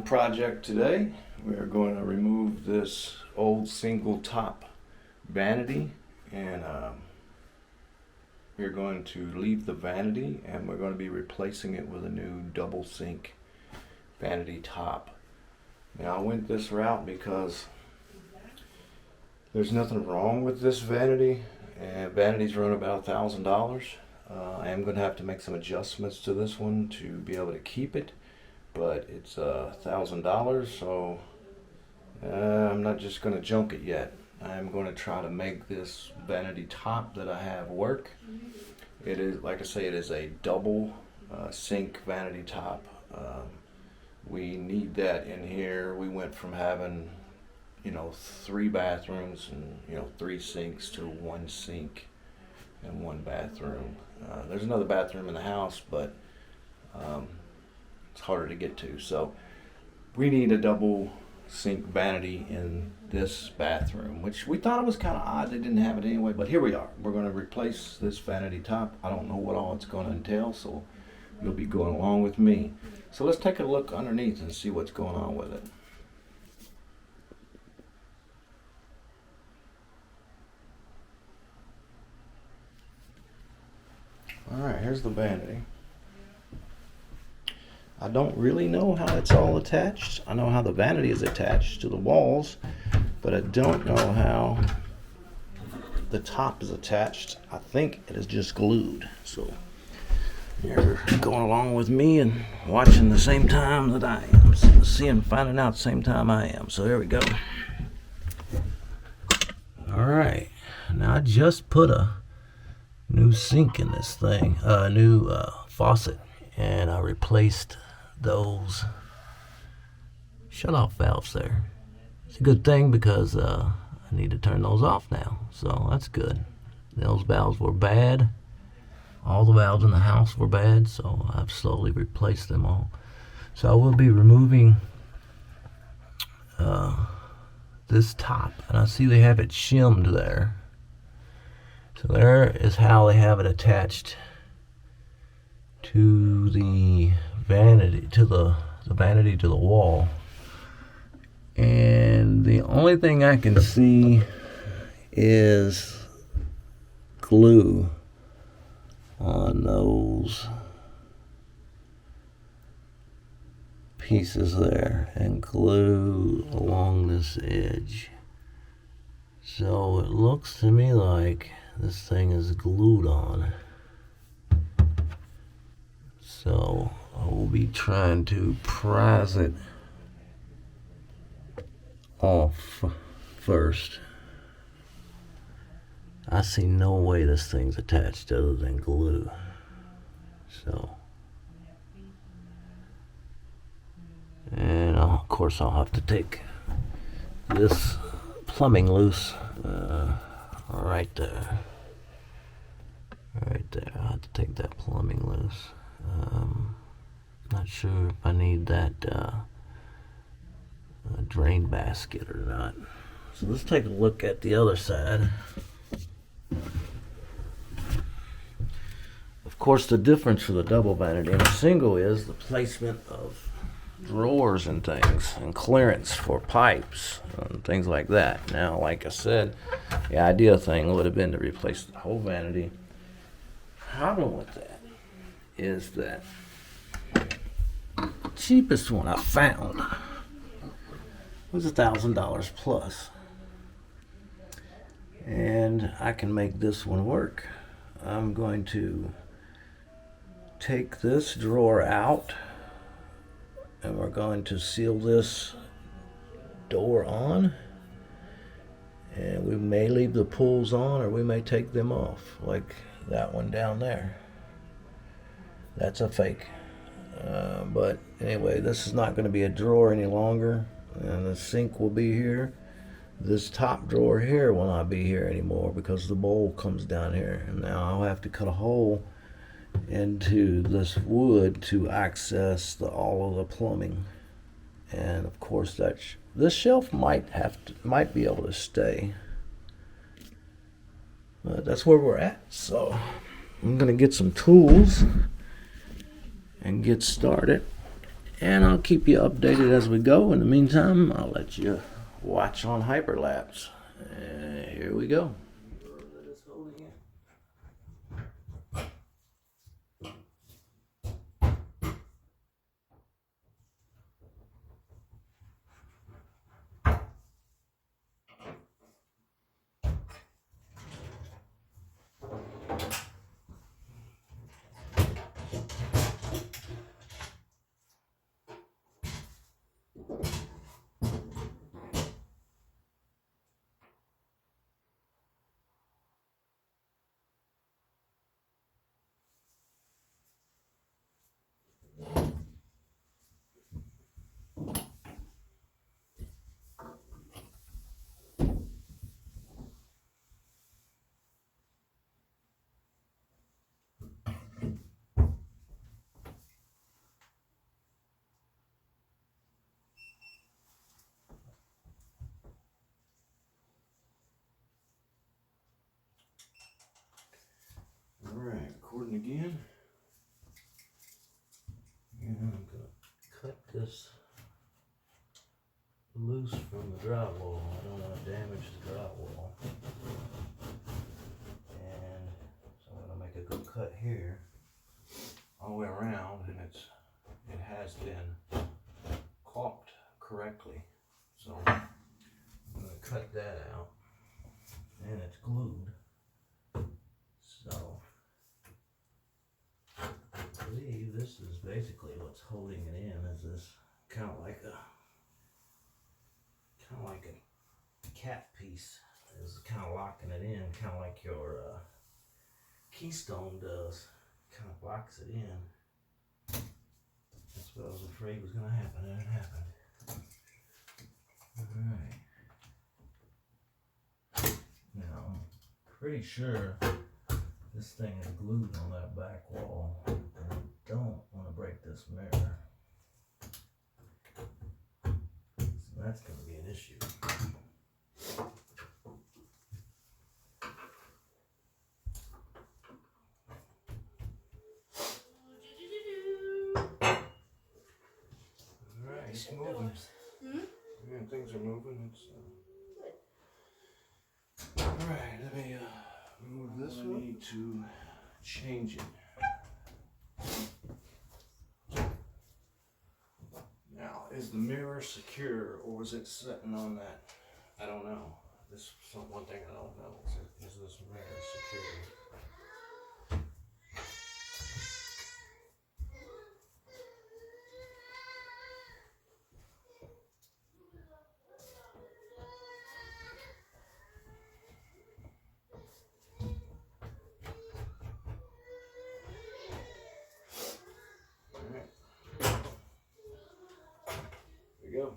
project today. We're going to remove this old single top vanity, and we're going to leave the vanity and we're going to be replacing it with a new double sink vanity top. Now, I went this route because there's nothing wrong with this vanity, and vanities run about $1,000. I am going to have to make some adjustments to this one to be able to keep it, but it's $1,000, so I'm not just going to junk it yet. I'm going to try to make this vanity top that I have work. It is, like I say, it is a double sink vanity top. We need that in here. We went from having 3 bathrooms and 3 sinks to 1 sink and 1 bathroom. There's another bathroom in the house, but it's harder to get to, so we need a double sink vanity in this bathroom, which we thought it was kind of odd they didn't have it anyway, but here we are. We're going to replace this vanity top. I don't know what all it's going to entail, so you'll be going along with me. So let's take a look underneath and see what's going on with it. Alright, here's the vanity. I don't really know how it's all attached. I know how the vanity is attached to the walls, but I don't know how the top is attached. I think it is just glued. So you're going along with me and watching the same time that I am. Finding out the same time I am. So there we go. Alright, now I just put a new sink in this thing, a new faucet, and I replaced those shut-off valves there. It's a good thing because I need to turn those off now, so that's good. Those valves were bad. All the valves in the house were bad, so I've slowly replaced them all. So I will be removing this top, and I see they have it shimmed there. So there is how they have it attached to the vanity, to the vanity to the wall. And the only thing I can see is glue on those pieces there, and glue along this edge. So it looks to me like this thing is glued on. So I will be trying to prise it off first. I see no way this thing's attached other than glue. So, and of course I'll have to take this plumbing loose right there. Right there. I'll have to take that plumbing loose. Not sure if I need that drain basket or not. So let's take a look at the other side. Of course, the difference for the double vanity and a single is the placement of drawers and things, and clearance for pipes and things like that. Now, like I said, the ideal thing would have been to replace the whole vanity. Problem with that is that the cheapest one I found was $1,000 plus, and I can make this one work. I'm going to take this drawer out, and we're going to seal this door on, and we may leave the pulls on or we may take them off, like that one down there. That's a fake, but anyway, this is not going to be a drawer any longer, and the sink will be here. This top drawer here will not be here anymore because the bowl comes down here, and now I'll have to cut a hole into this wood to access all of the plumbing. And of course this shelf might be able to stay, but that's where we're at. So I'm gonna get some tools and get started And I'll keep you updated as we go. In the meantime, I'll let you watch on hyperlapse. Here we go. Alright, recording again. And I'm going to cut this loose from the drywall. I don't want to damage the drywall. And so I'm going to make a good cut here all the way around, and it has been caulked correctly. So I'm going to cut that out, and it's glued. So I believe this is basically what's holding it in, is this kind of like a cap piece is kind of locking it in, kind of like your keystone does, kind of locks it in. That's what I was afraid was going to happen, and it happened. Alright. Now, I'm pretty sure this thing is glued on that back wall, and I don't want to break this mirror. So that's going to be an issue. Alright, it's moving. Yeah, things are moving. Alright, let me move this one. I need to change it. Now, is the mirror secure, or was it sitting on that? I don't know. This is one thing I don't know. Is this mirror secure? Go.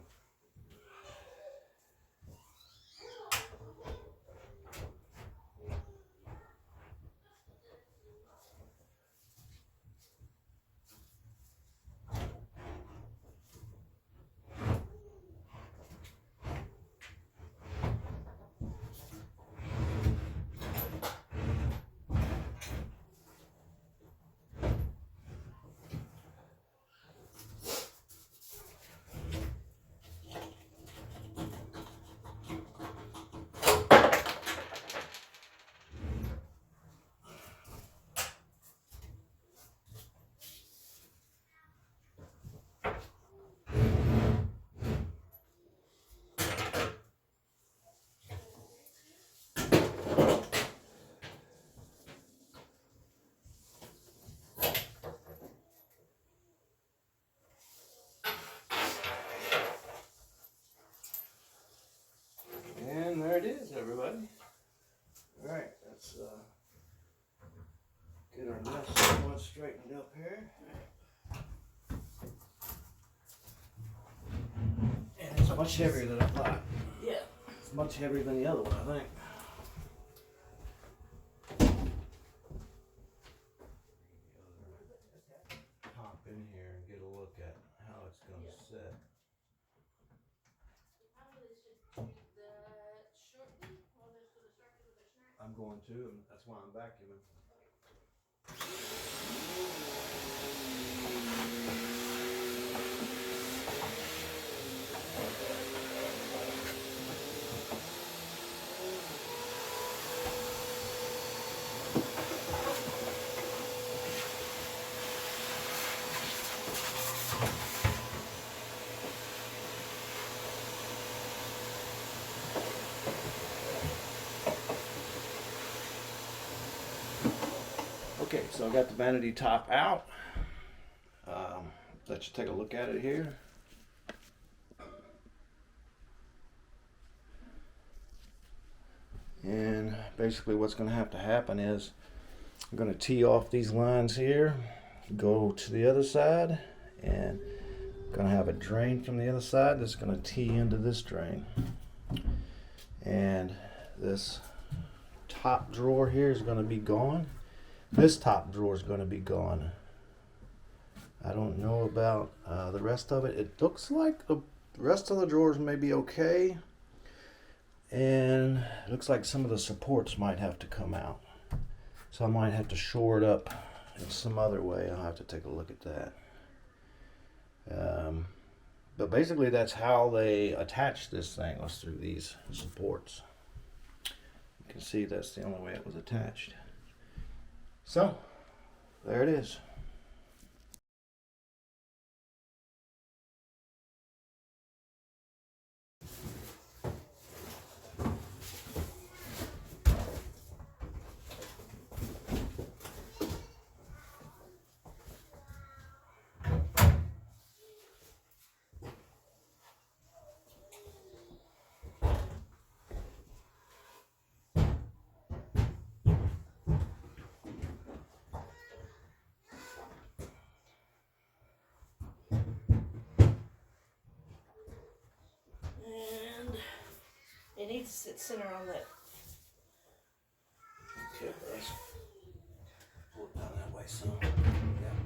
And there it is, everybody. Alright, let's get our left one straightened up here. And it's much heavier than I thought. Yeah, it's much heavier than the other one, I think. Hop in here and get a look at how it's going to set. I'm going to, and that's why I'm vacuuming. So I got the vanity top out. Let you take a look at it here. And basically what's going to have to happen is I'm going to tee off these lines here, go to the other side, and I'm going to have a drain from the other side that's going to tee into this drain. And this top drawer here is going to be gone. This top drawer is going to be gone. I don't know about the rest of it. It looks like the rest of the drawers may be okay. And it looks like some of the supports might have to come out. So I might have to shore it up in some other way. I'll have to take a look at that. But basically that's how they attach this thing, was through these supports. You can see that's the only way it was attached. So, there it is. It needs to sit center on that. Okay, let's pull it down that way some. Yeah.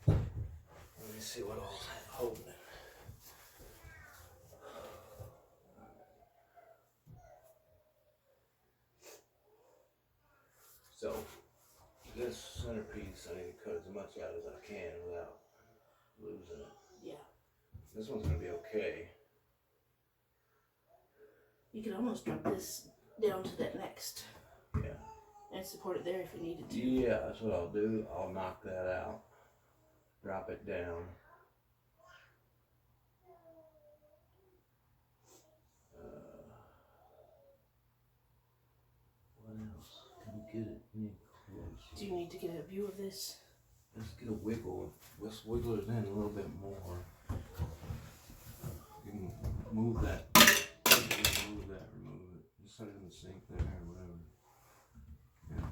Let me see what all's holding it. So, this centerpiece, I need to cut as much out as I can without losing it. Yeah. This one's going to be okay. You could almost drop this down to that next. Yeah. And support it there if you needed to. Yeah, that's what I'll do. I'll knock that out. Drop it down. What else? Can we get it any closer? Do you need to get a view of this? Let's get a wiggle. Let's wiggle it in a little bit more. You can move that. Remove that. Remove it. Just set it in the sink there or whatever. Yeah.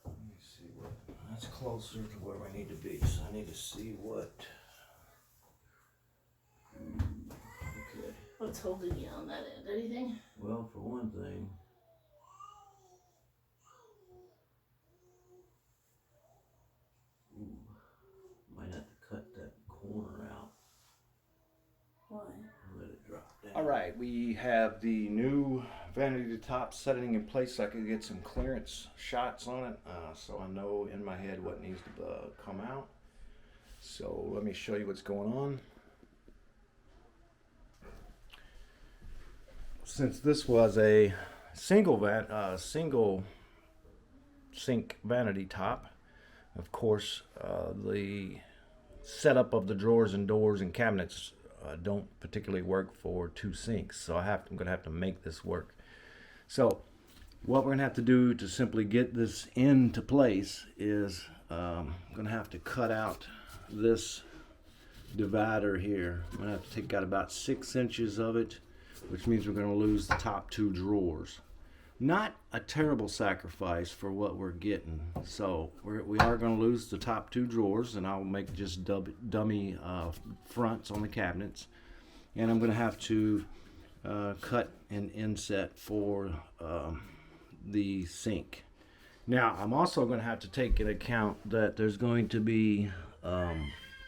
Let me see what. That's closer to where we need to be. So I need to see what. Okay. What's holding you on that end? Anything? Well, for one thing. Might have to cut that corner out. Why? Let it drop down. All right, we have the new vanity top setting in place so I can get some clearance shots on it, so I know in my head what needs to come out. So let me show you what's going on. Since this was a single sink vanity top, of course, the setup of the drawers and doors and cabinets don't particularly work for two sinks, so I'm going to have to make this work. So what we're going to have to do to simply get this into place is I'm going to have to cut out this divider here. I'm going to have to take out about 6 inches of it, which means we're going to lose the top two drawers. Not a terrible sacrifice for what we're getting. So we are going to lose the top two drawers, and I'll make just dummy fronts on the cabinets. And I'm going to have to cut an inset for the sink. Now, I'm also going to have to take into account that there's going to be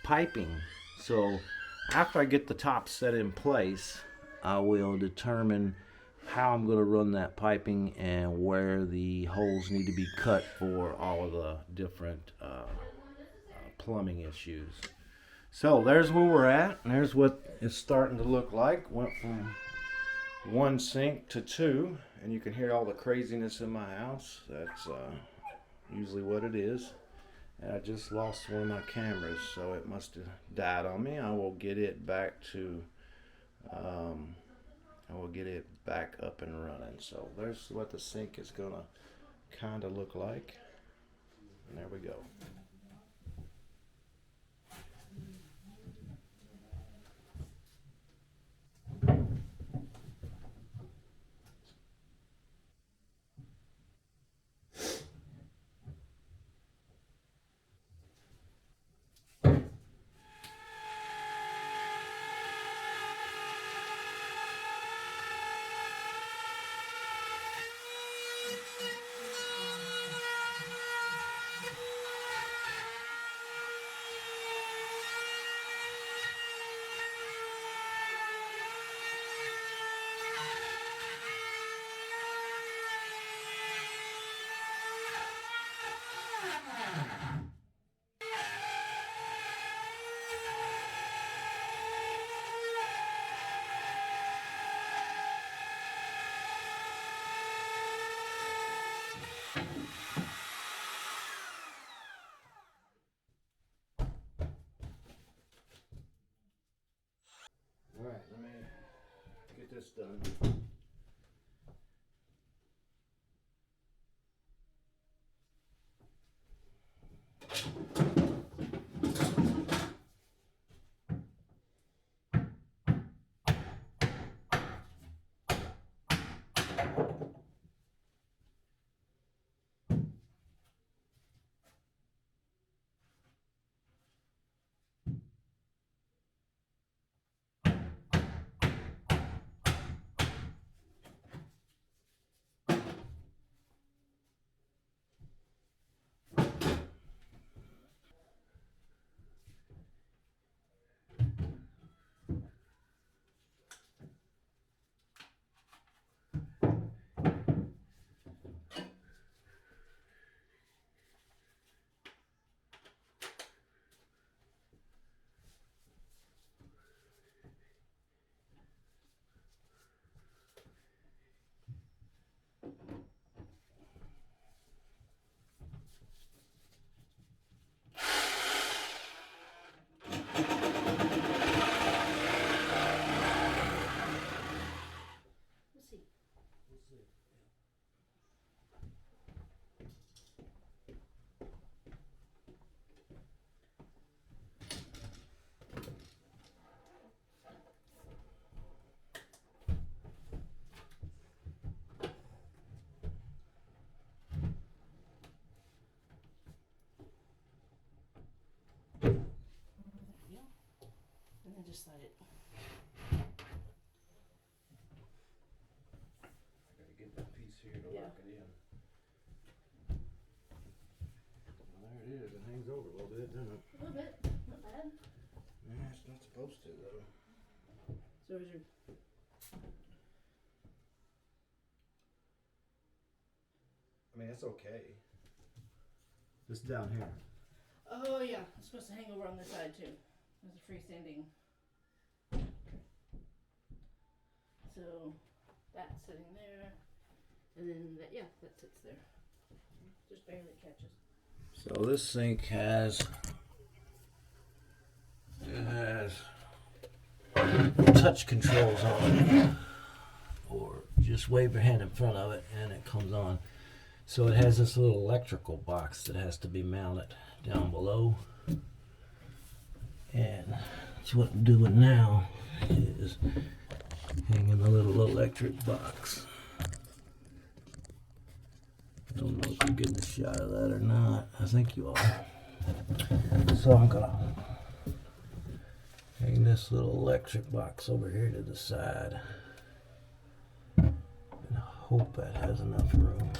piping. So after I get the top set in place, I will determine how I'm going to run that piping and where the holes need to be cut for all of the different plumbing issues. So there's where we're at, and there's what it's starting to look like. Went from one sink to two, and you can hear all the craziness in my house. That's usually what it is. And I just lost one of my cameras, so it must have died on me. I will get it back to and we'll get it back up and running. So there's what the sink is gonna kind of look like. And there we go. All right, let me get this done. And then just let it. I gotta get that piece here to Yeah. lock it in. Well, there it is. It hangs over a little bit, doesn't it? A little bit, not bad. Yeah, it's not supposed to though. So is your I mean, it's okay. This down here. Oh yeah, it's supposed to hang over on this side too. There's a freestanding. So that's sitting there, and then that, yeah, that sits there. Just barely catches. So this sink has touch controls on it, or just wave your hand in front of it and it comes on. So it has this little electrical box that has to be mounted down below. And so what I'm doing now is hanging the little electric box. I don't know if you're getting a shot of that or not. I think you are. So I'm gonna hang this little electric box over here to the side. And I hope that has enough room.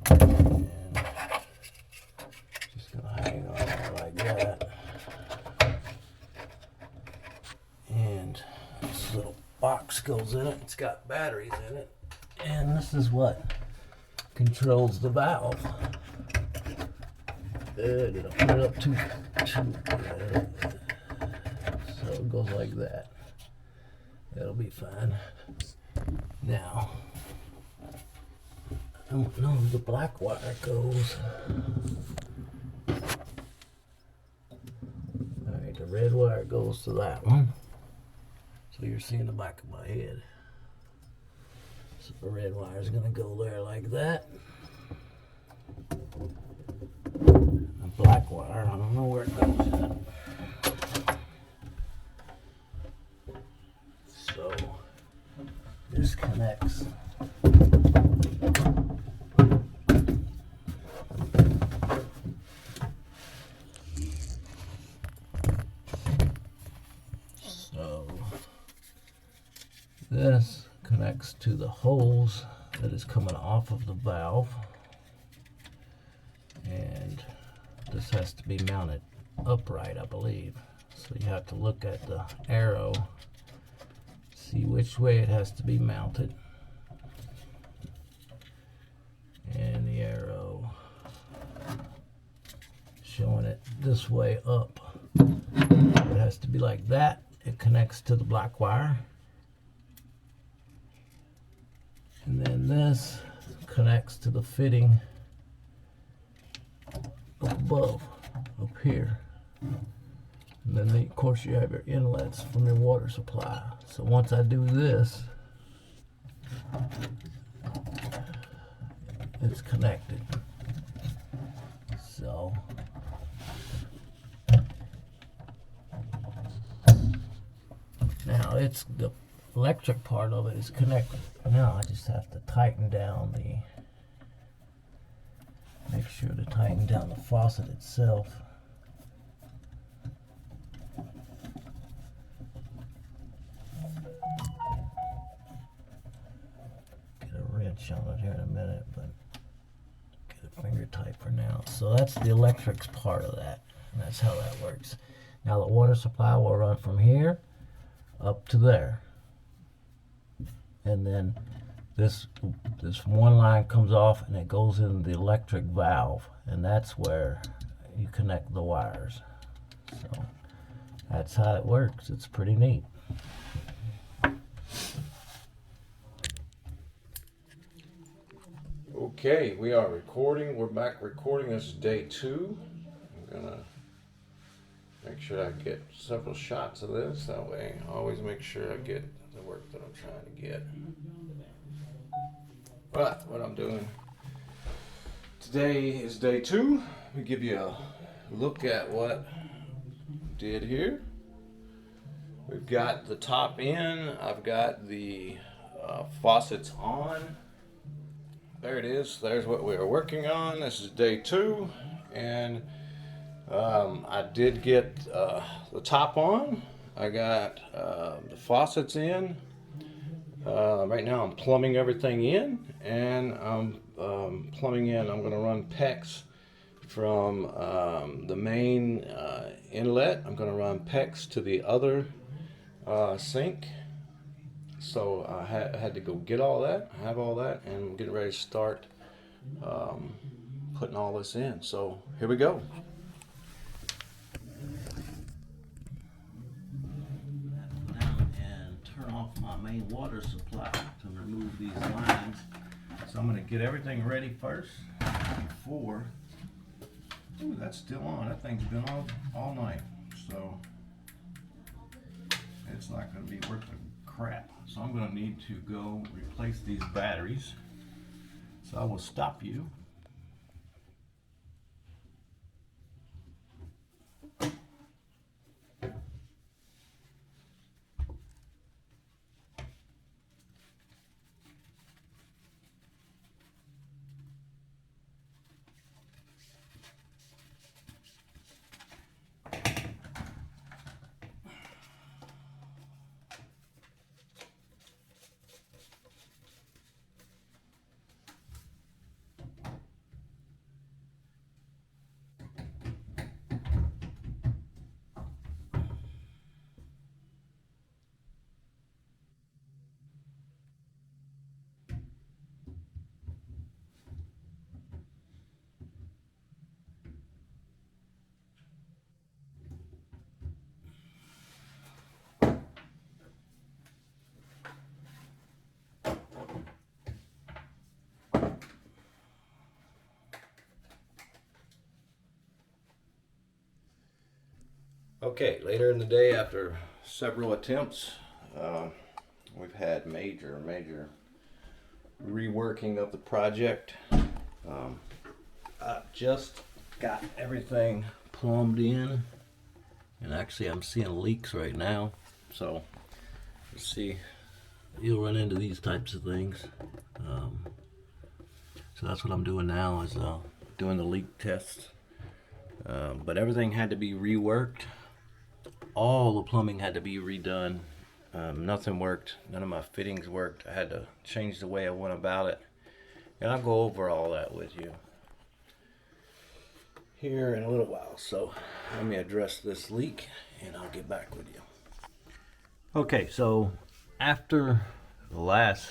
And just gonna hang on there like that. And this little box goes in it. It's got batteries in it. And this is what controls the valve. Did I put it up too so it goes like that. That'll be fine. Now, I don't know where the black wire goes. Alright, the red wire goes to that one. So you're seeing the back of my head. So the red wire is going to go there like that. The black wire, I don't know where it goes yet. So this connects. So this connects to the hose that is coming off of the valve, and this has to be mounted upright, I believe. So you have to look at the arrow, see which way it has to be mounted, and the arrow showing it this way up. It has to be like that. It connects to the black wire, and then this connects to the fitting up above, up here. And then of course you have your inlets from your water supply. So once I do this, it's connected. So now it's the electric part of it is connected. Now I just have to tighten down make sure to tighten down the faucet itself. Get a wrench on it here in a minute, but get a finger tight for now. So that's the electrics part of that, and that's how that works. Now the water supply will run from here up to there, and then this one line comes off and it goes in the electric valve, and that's where you connect the wires. So that's how it works. It's pretty neat. Okay, we are recording. We're back recording. This is day 2. I'm gonna make sure I get several shots of this. That way I always make sure I get the work that I'm trying to get. But what I'm doing today is day 2. We give you a look at what I did here. We've got the top in. I've got the faucets on. There it is. There's what we were working on. This is day 2, and I did get the top on. I got the faucets in. Right now I'm plumbing everything in, and I'm plumbing in. I'm going to run PEX from the main inlet. I'm going to run PEX to the other sink. So I had to go get all that, have all that, and I'm getting ready to start putting all this in. So here we go. And turn off my main water supply to remove these lines. So I'm going to get everything ready first before. Ooh, that's still on. That thing's been on all night. So it's not going to be worth the crap. So I'm going to need to go replace these batteries. So I will stop you. Okay, later in the day, after several attempts, we've had major reworking of the project. I just got everything plumbed in, and actually I'm seeing leaks right now. So let's see, you'll run into these types of things. So that's what I'm doing now, is doing the leak tests. But everything had to be reworked. All the plumbing had to be redone. Nothing worked. None of my fittings worked. I had to change the way I went about it. And I'll go over all that with you here in a little while. So let me address this leak and I'll get back with you. Okay, so after the last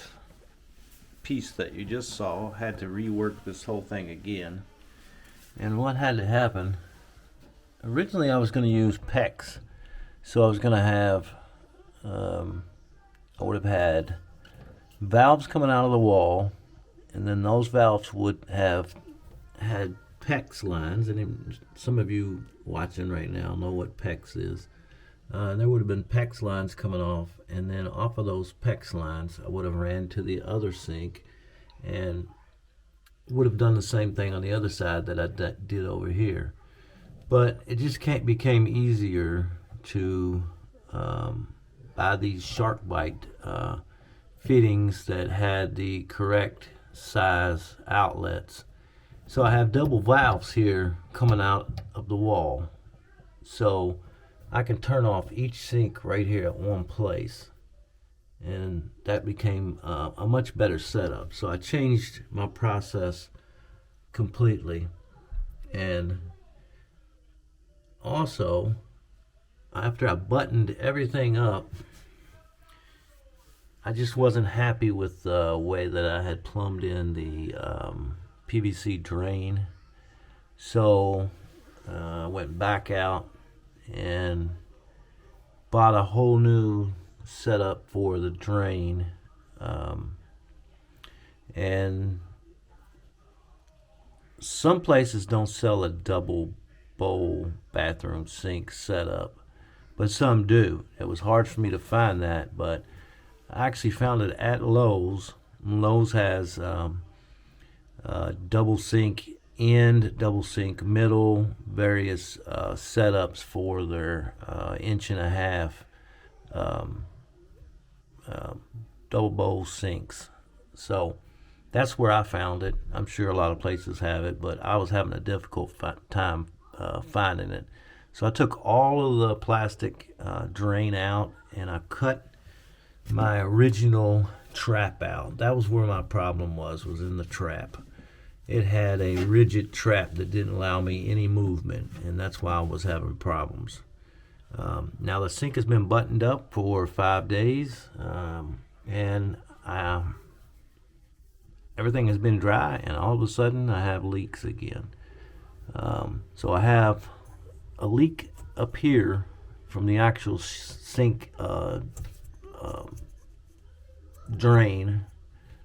piece that you just saw, I had to rework this whole thing again. And what had to happen, originally I was going to use PEX. So I was going to have, I would have had valves coming out of the wall, and then those valves would have had PEX lines, and some of you watching right now know what PEX is. There would have been PEX lines coming off, and then off of those PEX lines, I would have ran to the other sink, and would have done the same thing on the other side that I did over here. But it just became easier to buy these shark bite fittings that had the correct size outlets. So I have double valves here coming out of the wall, so I can turn off each sink right here at one place, and that became a much better setup. So I changed my process completely. And also, after I buttoned everything up, I just wasn't happy with the way that I had plumbed in the PVC drain. So I went back out and bought a whole new setup for the drain. And some places don't sell a double bowl bathroom sink setup, but some do. It was hard for me to find that, but I actually found it at Lowe's. Lowe's has double sink end, double sink middle, various setups for their 1.5 inch double bowl sinks. So that's where I found it. I'm sure a lot of places have it, but I was having a difficult time finding it. So I took all of the plastic drain out, and I cut my original trap out. That was where my problem was in the trap. It had a rigid trap that didn't allow me any movement, and that's why I was having problems. Now the sink has been buttoned up for 5 days, and everything has been dry, and all of a sudden I have leaks again. So I have a leak up here from the actual sink drain,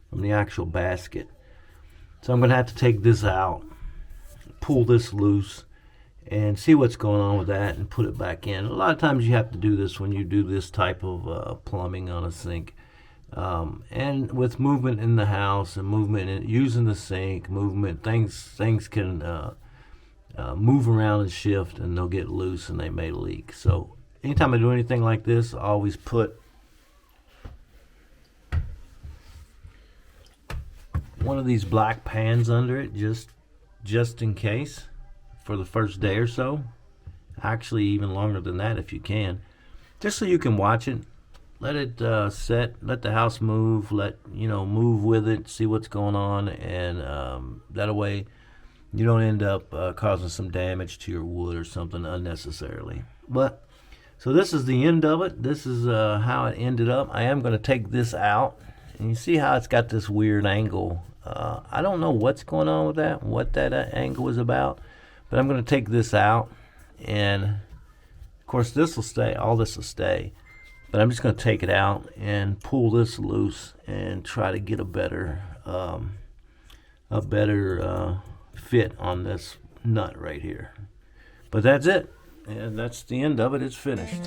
from the actual basket. So I'm going to have to take this out, pull this loose, and see what's going on with that and put it back in. A lot of times you have to do this when you do this type of plumbing on a sink. And with movement in the house and movement in using the sink, things can move around and shift, and they'll get loose and they may leak. So anytime I do anything like this, I always put one of these black pans under it, just in case, for the first day or so. Actually, even longer than that if you can, just so you can watch it. Let it set, let the house move, move with it, see what's going on, and that way you don't end up causing some damage to your wood or something unnecessarily. But so this is the end of it. This is how it ended up. I am going to take this out, and you see how it's got this weird angle. I don't know what's going on with that, what that angle is about, but I'm going to take this out, and of course this will stay, all this will stay, but I'm just going to take it out and pull this loose and try to get a better fit on this nut right here. But that's it. And that's the end of it. It's finished.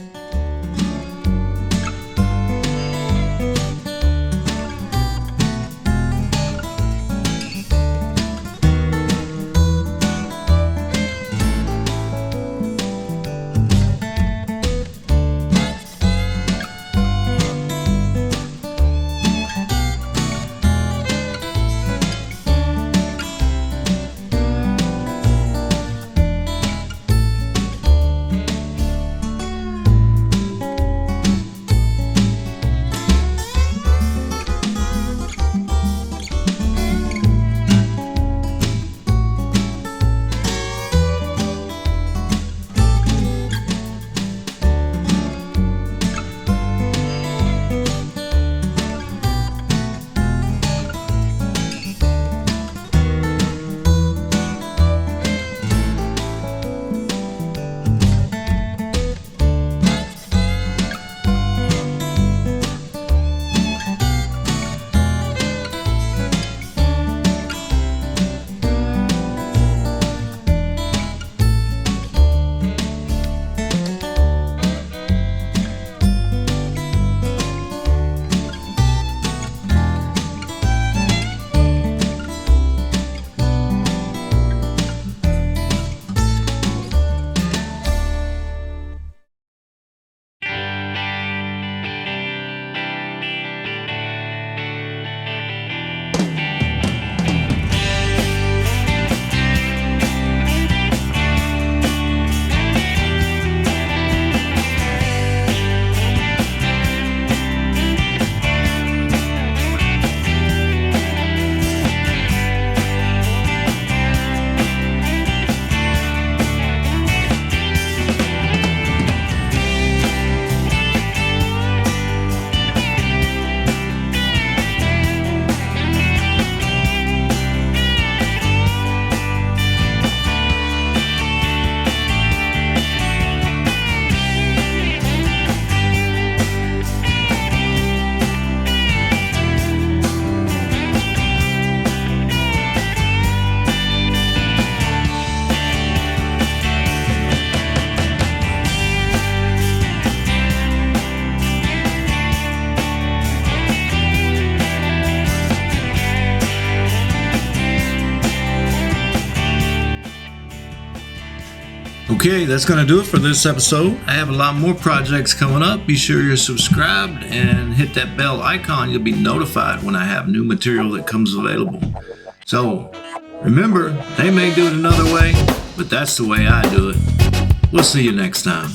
Okay, that's going to do it for this episode. I have a lot more projects coming up. Be sure you're subscribed and hit that bell icon. You'll be notified when I have new material that comes available. So, remember, they may do it another way, but that's the way I do it. We'll see you next time.